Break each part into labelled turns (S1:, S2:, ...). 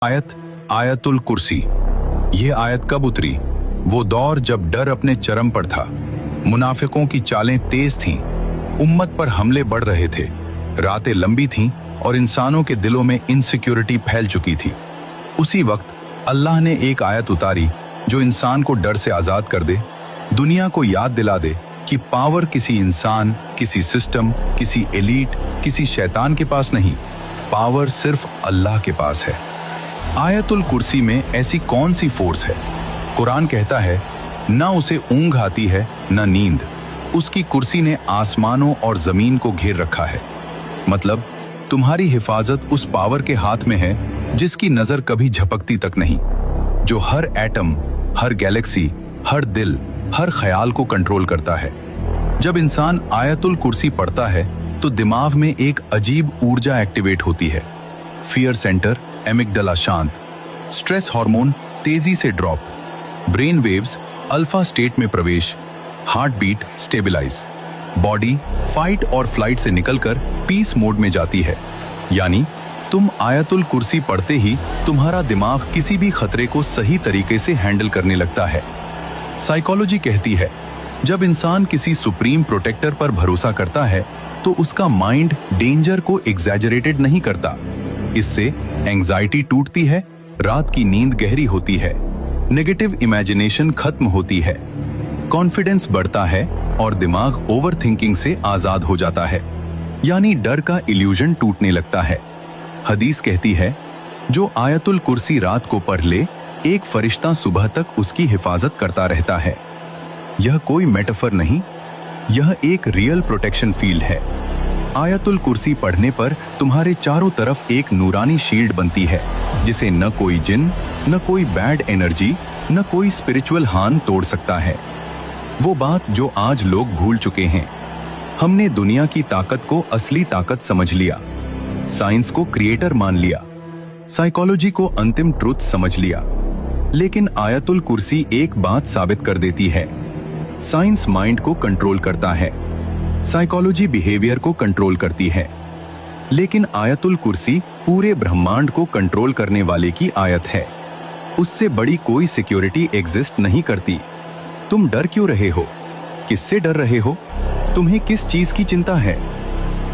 S1: आयत आयतुल कुर्सी। ये आयत कब उतरी? वो दौर जब डर अपने चरम पर था, मुनाफिकों की चालें तेज थीं, उम्मत पर हमले बढ़ रहे थे, रातें लंबी थीं और इंसानों के दिलों में इनसिक्योरिटी फैल चुकी थी। उसी वक्त अल्लाह ने एक आयत उतारी जो इंसान को डर से आजाद कर दे, दुनिया को याद दिला दे कि पावर किसी इंसान, किसी सिस्टम, किसी एलीट, किसी शैतान के पास नहीं, पावर सिर्फ अल्लाह के पास है। आयतुल कुर्सी में ऐसी कौन सी फोर्स है? कुरान कहता है, ना उसे ऊंघ आती है ना नींद, उसकी कुर्सी ने आसमानों और जमीन को घेर रखा है। मतलब तुम्हारी हिफाजत उस पावर के हाथ में है जिसकी नजर कभी झपकती तक नहीं, जो हर एटम, हर गैलेक्सी, हर दिल, हर ख्याल को कंट्रोल करता है। जब इंसान आयतुल कुर्सी पढ़ता है तो दिमाग में एक अजीब ऊर्जा एक्टिवेट होती है। फियर सेंटर, एमिगडाला शांत, स्ट्रेस हार्मोन तेजी से drop, brain waves alpha state में प्रवेश, heartbeat stabilise, body fight और फ्लाइट से निकलकर पीस मोड में जाती है। यानी तुम आयतुल कुर्सी पढ़ते ही तुम्हारा दिमाग किसी भी खतरे को सही तरीके से हैंडल करने लगता है। साइकोलॉजी कहती है, जब इंसान किसी सुप्रीम प्रोटेक्टर पर भरोसा करता है तो उसका माइंड डेंजर को एग्जैजरेटेड नहीं करता। इससे एंजाइटी टूटती है, रात की नींद गहरी होती है, नेगेटिव इमेजिनेशन खत्म होती है, कॉन्फिडेंस बढ़ता है और दिमाग ओवर थिंकिंग से आजाद हो जाता है। यानी डर का इल्यूजन टूटने लगता है। हदीस कहती है, जो आयतुल कुर्सी रात को पढ़ ले, एक फरिश्ता सुबह तक उसकी हिफाजत करता रहता है। यह कोई मेटाफर नहीं, यह एक रियल प्रोटेक्शन फील्ड है। आयतुल कुर्सी पढ़ने पर तुम्हारे चारों तरफ एक नूरानी शील्ड बनती है, जिसे न कोई जिन, न कोई बैड एनर्जी, न कोई स्पिरिचुअल हार्म तोड़ सकता है। वो बात जो आज लोग भूल चुके हैं। हमने दुनिया की ताकत को असली ताकत समझ लिया, साइंस को क्रिएटर मान लिया, साइकोलॉजी को अंतिम ट्रुथ समझ लिया। लेकिन आयतुल कुर्सी एक बात साबित कर देती है, साइंस माइंड को कंट्रोल करता है, साइकोलॉजी बिहेवियर को कंट्रोल करती है, लेकिन आयतुल कुर्सी पूरे ब्रह्मांड को कंट्रोल करने वाले की आयत है। उससे बड़ी कोई सिक्योरिटी एग्जिस्ट नहीं करती। तुम डर क्यों रहे हो? किससे डर रहे हो? तुम्हें किस चीज की चिंता है?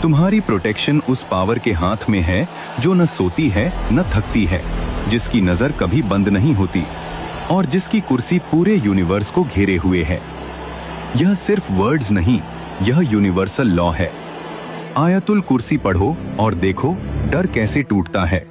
S1: तुम्हारी प्रोटेक्शन उस पावर के हाथ में है जो न सोती है न थकती है, जिसकी नजर कभी बंद नहीं होती और जिसकी कुर्सी पूरे यूनिवर्स को घेरे हुए है। यह सिर्फ वर्ड्स नहीं, यह यूनिवर्सल लॉ है। आयतुल कुर्सी पढ़ो और देखो डर कैसे टूटता है।